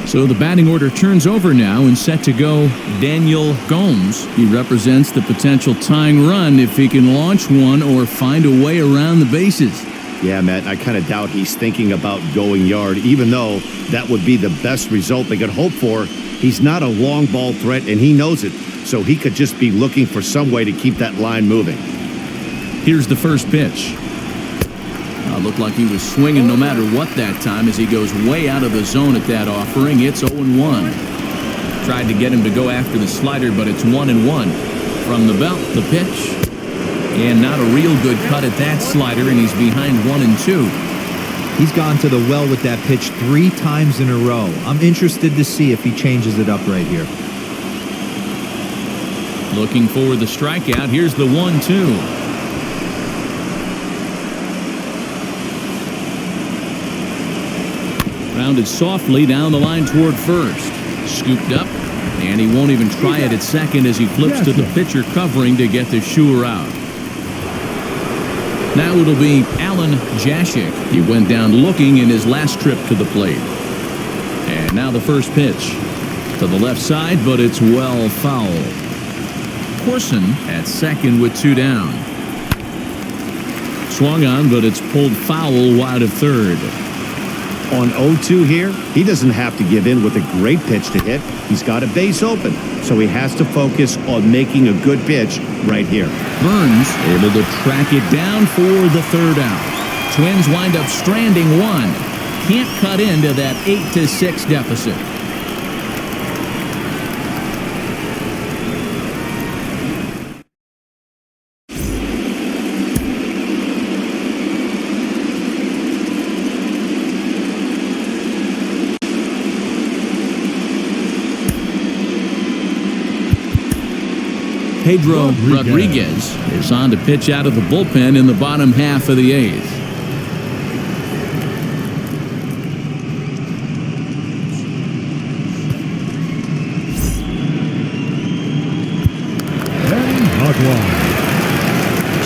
So the batting order turns over now and set to go Daniel Gomes. He represents the potential tying run if he can launch one or find a way around the bases. Yeah, Matt, I kind of doubt he's thinking about going yard, even though that would be the best result they could hope for. He's not a long ball threat, and he knows it, so he could just be looking for some way to keep that line moving. Here's the first pitch. Looked like he was swinging no matter what that time as he goes way out of the zone at that offering. It's 0-1. Tried to get him to go after the slider, but it's 1-1. From the belt, the pitch. And not a real good cut at that slider, and he's behind 1-2. He's gone to the well with that pitch 3 times in a row. I'm interested to see if he changes it up right here. Looking for the strikeout. Here's the 1-2. Rounded softly down the line toward first. Scooped up, and he won't even try it at second as he flips to the pitcher covering to get the shooter out. Now it'll be Alan Jashik. He went down looking in his last trip to the plate. And now the first pitch. To the left side, but it's well foul. Corson at second with 2 down. Swung on, but it's pulled foul wide of third. On 0-2 here, he doesn't have to give in with a great pitch to hit. He's got a base open, so he has to focus on making a good pitch right here. Burns able to track it down for the third out. Twins wind up stranding 1. Can't cut into that 8-6 deficit. Pedro Rodriguez is on to pitch out of the bullpen in the bottom half of the 8th.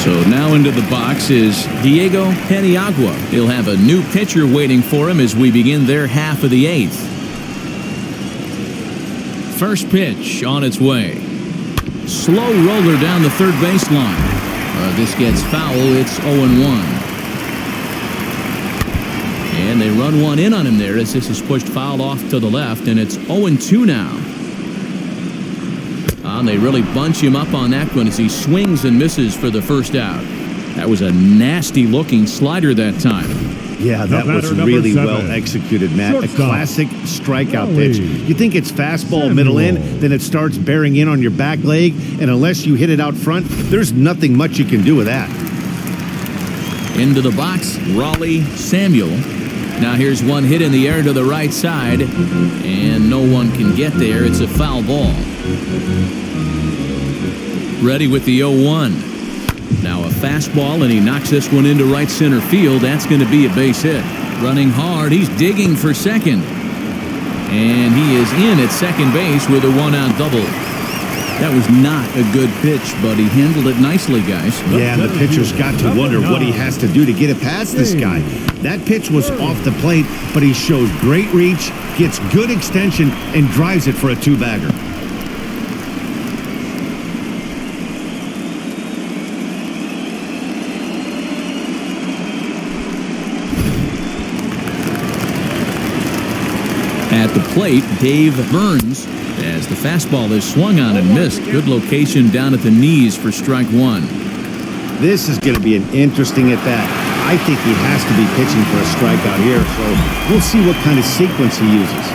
So now into the box is Diego Penniagua. He'll have a new pitcher waiting for him as we begin their half of the 8th. First pitch on its way. Slow roller down the third baseline. This gets foul. It's 0-1. And they run one in on him there as this is pushed foul off to the left, and it's 0-2 now. And they really bunch him up on that one as he swings and misses for the first out. That was a nasty-looking slider that time. Yeah, that was really well executed, Matt. A classic strikeout pitch. You think it's fastball middle in, then it starts bearing in on your back leg, and unless you hit it out front, there's nothing much you can do with that. Into the box, Raleigh Samuel. Now here's one hit in the air to the right side, and no one can get there. It's a foul ball. Ready with the 0-1. Now a fastball, and he knocks this one into right center field. That's going to be a base hit. Running hard, he's digging for second. And he is in at second base with a one-out double. That was not a good pitch, but he handled it nicely, guys. Yeah, and the pitcher's got to wonder what he has to do to get it past this guy. That pitch was off the plate, but he shows great reach, gets good extension, and drives it for a two-bagger. At the plate, Dave Burns, as the fastball is swung on and missed. Good location down at the knees for strike one. This is going to be an interesting at-bat. I think he has to be pitching for a strikeout here, so we'll see what kind of sequence he uses.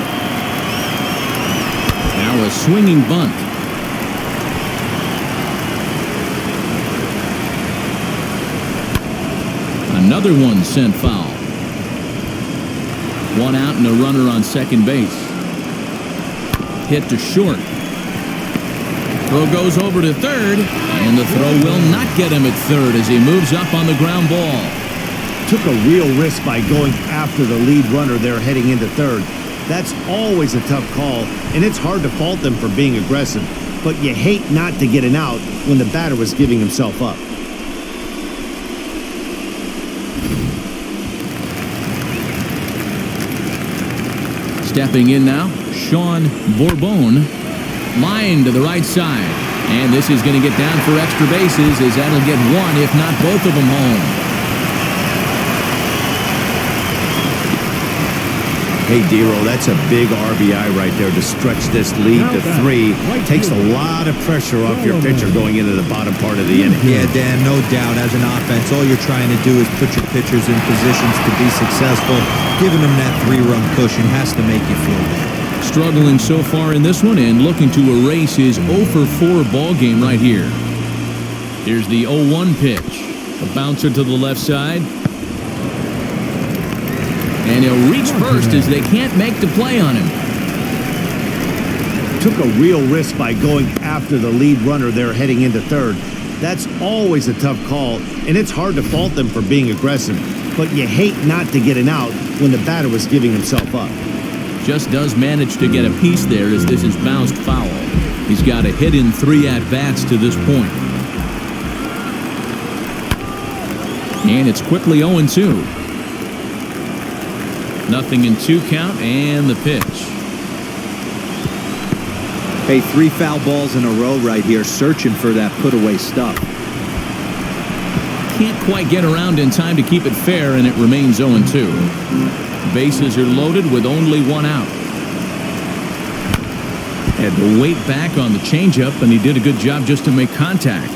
Now a swinging bunt. Another one sent foul. One out and a runner on second base. Hit to short. Throw goes over to third, and the throw will not get him at third as he moves up on the ground ball. Took a real risk by going after the lead runner there heading into third. That's always a tough call, and it's hard to fault them for being aggressive. But you hate not to get an out when the batter was giving himself up. Stepping in now, Sean Bourbon, line to the right side. And this is going to get down for extra bases as that'll get one, if not both of them, home. Hey, Dero, that's a big RBI right there to stretch this lead to 3. Takes a lot of pressure off your pitcher going into the bottom part of the inning. Yeah, Dan, no doubt. As an offense, all you're trying to do is put your pitchers in positions to be successful. Giving them that 3-run cushion has to make you feel good. Struggling so far in this one and looking to erase his 0-for-4 ball game right here. Here's the 0-1 pitch. A bouncer to the left side. And he'll reach first as they can't make the play on him. Took a real risk by going after the lead runner there heading into third. That's always a tough call, and it's hard to fault them for being aggressive. But you hate not to get an out when the batter was giving himself up. Just does manage to get a piece there as this is bounced foul. He's got a hit in 3 at-bats to this point. And it's quickly 0-2. Nothing in 2 count, and the pitch. Hey, 3 foul balls in a row right here, searching for that put-away stuff. Can't quite get around in time to keep it fair, and it remains 0-2. Bases are loaded with only 1 out. Had to wait back on the changeup, and he did a good job just to make contact.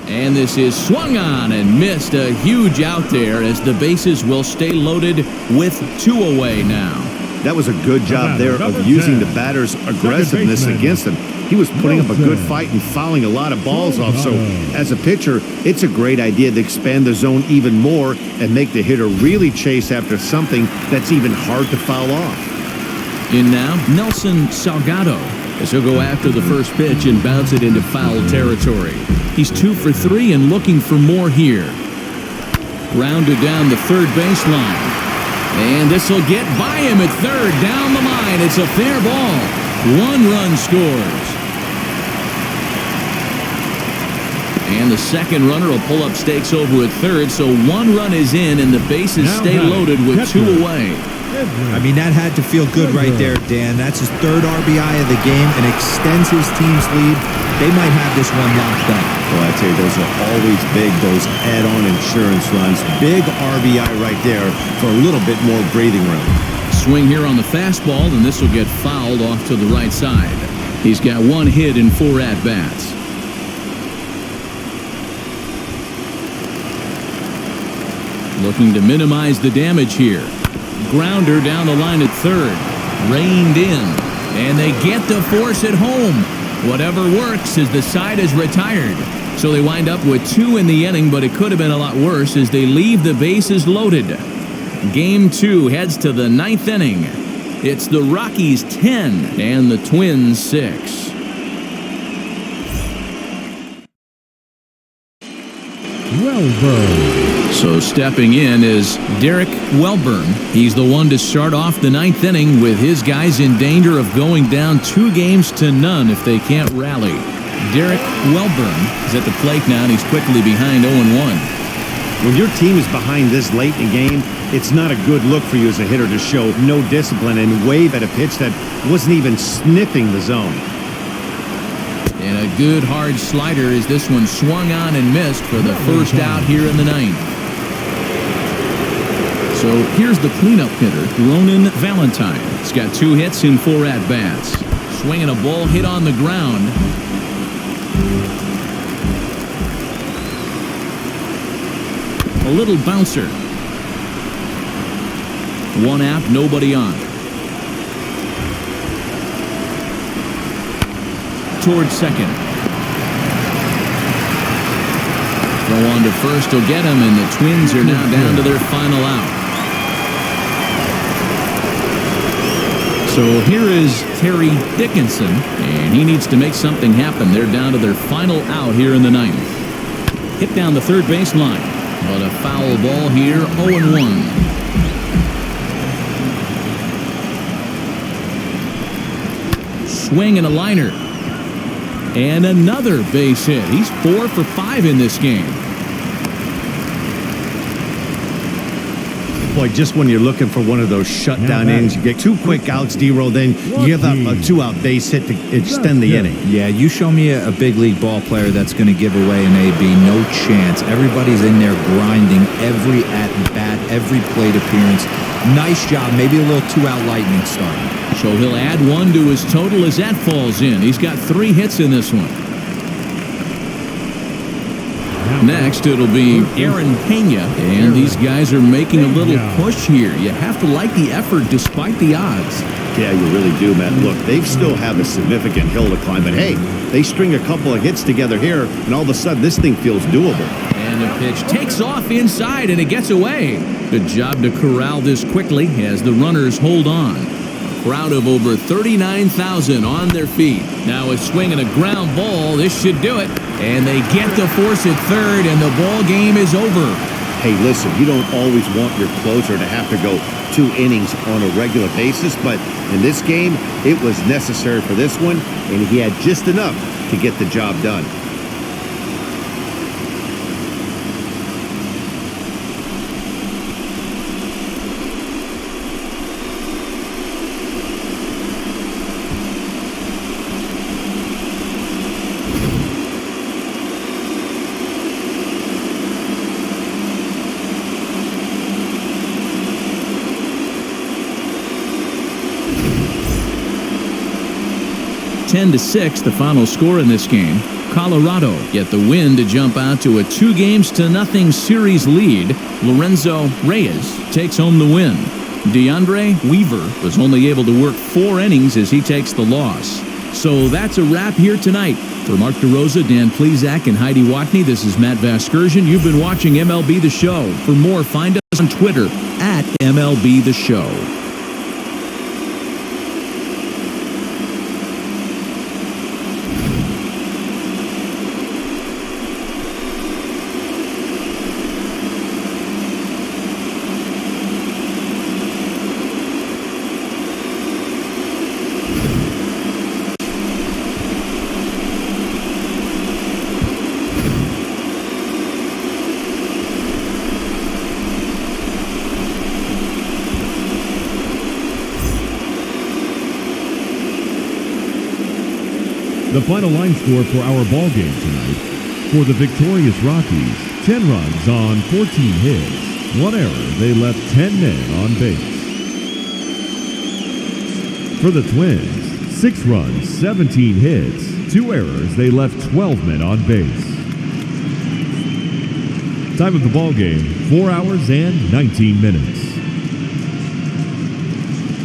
And this is swung on and missed. A huge out there as the bases will stay loaded with 2 away now. That was a good job there of using the batter's aggressiveness against him. He was putting up a good fight and fouling a lot of balls off. So as a pitcher, it's a great idea to expand the zone even more and make the hitter really chase after something that's even hard to foul off. In now, Nelson Salgado, as he'll go after the first pitch and bounce it into foul territory. He's 2 for 3 and looking for more here. Grounded down the third baseline. And this will get by him at third, down the line. It's a fair ball. 1 run scores. And the second runner will pull up stakes over at third, so 1 run is in and the bases stay loaded with 2 away. I mean, that had to feel good right there, Dan. That's his 3rd RBI of the game and extends his team's lead. They might have this one locked up. Well, I tell you, those are always big, those add-on insurance runs. Big RBI right there for a little bit more breathing room. Swing here on the fastball, and this will get fouled off to the right side. He's got 1 hit in 4 at-bats. looking to minimize the damage here. Grounder down the line at third. Reined in. And they get the force at home. Whatever works as the side is retired. So they wind up with 2 in the inning, but it could have been a lot worse as they leave the bases loaded. Game 2 heads to the 9th inning. It's the Rockies 10 and the Twins 6. Welburn. So stepping in is Derrick Welburn. He's the one to start off the 9th inning with his guys in danger of going down 2-0 if they can't rally. Derrick Welburn is at the plate now, and he's quickly behind 0-1. When your team is behind this late in the game, it's not a good look for you as a hitter to show no discipline and wave at a pitch that wasn't even sniffing the zone. And a good hard slider as this one swung on and missed for the first out here in the 9th. So here's the cleanup hitter, Ronan Valentine. He's got 2 hits in 4 at-bats. Swinging a ball hit on the ground. A little bouncer. 1 out, nobody on. Towards second. Throw on to first will get him, and the Twins are now down to their final out. So here is Terry Dickinson, and he needs to make something happen. They're down to their final out here in the 9th. Hit down the third baseline, but a foul ball here, 0-1. Swing and a liner. And another base hit. He's 4 for 5 in this game. Boy, just when you're looking for one of those shutdown innings, you get 2 quick outs, D-Roll, then you give up a 2-out base hit to extend the inning. Yeah, you show me a big league ball player that's going to give away an AB. No chance. Everybody's in there grinding every at-bat, every plate appearance. Nice job. Maybe a little 2-out lightning start. So he'll add 1 to his total as that falls in. He's got 3 hits in this one. Next, it'll be Aaron Pena, and these guys are making a little push here. You have to like the effort despite the odds. Yeah, you really do, man. Look, they still have a significant hill to climb, but hey, they string a couple of hits together here, and all of a sudden this thing feels doable. And the pitch takes off inside, and it gets away. Good job to corral this quickly as the runners hold on. A crowd of over 39,000 on their feet. Now a swing and a ground ball. This should do it. And they get the force at third, and the ball game is over. Hey, listen, you don't always want your closer to have to go 2 innings on a regular basis, but in this game, it was necessary for this one, and he had just enough to get the job done. (10-6), the final score in this game. Colorado get the win to jump out to a 2-0 series lead. Lorenzo Reyes takes home the win. DeAndre Weaver was only able to work 4 innings as he takes the loss. So that's a wrap here tonight. For Mark DeRosa, Dan Plesac, and Heidi Watney, this is Matt Vasgersian. You've been watching MLB The Show. For more, find us on Twitter at MLB The Show. The final line score for our ball game tonight. For the victorious Rockies, 10 runs on 14 hits. 1 error, they left 10 men on base. For the Twins, 6 runs, 17 hits. 2 errors, they left 12 men on base. Time of the ball game, 4 hours and 19 minutes.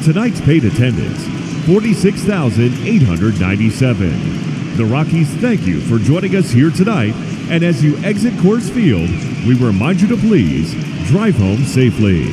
Tonight's paid attendance, 46,897. The Rockies thank you for joining us here tonight, and as you exit Coors Field, we remind you to please drive home safely.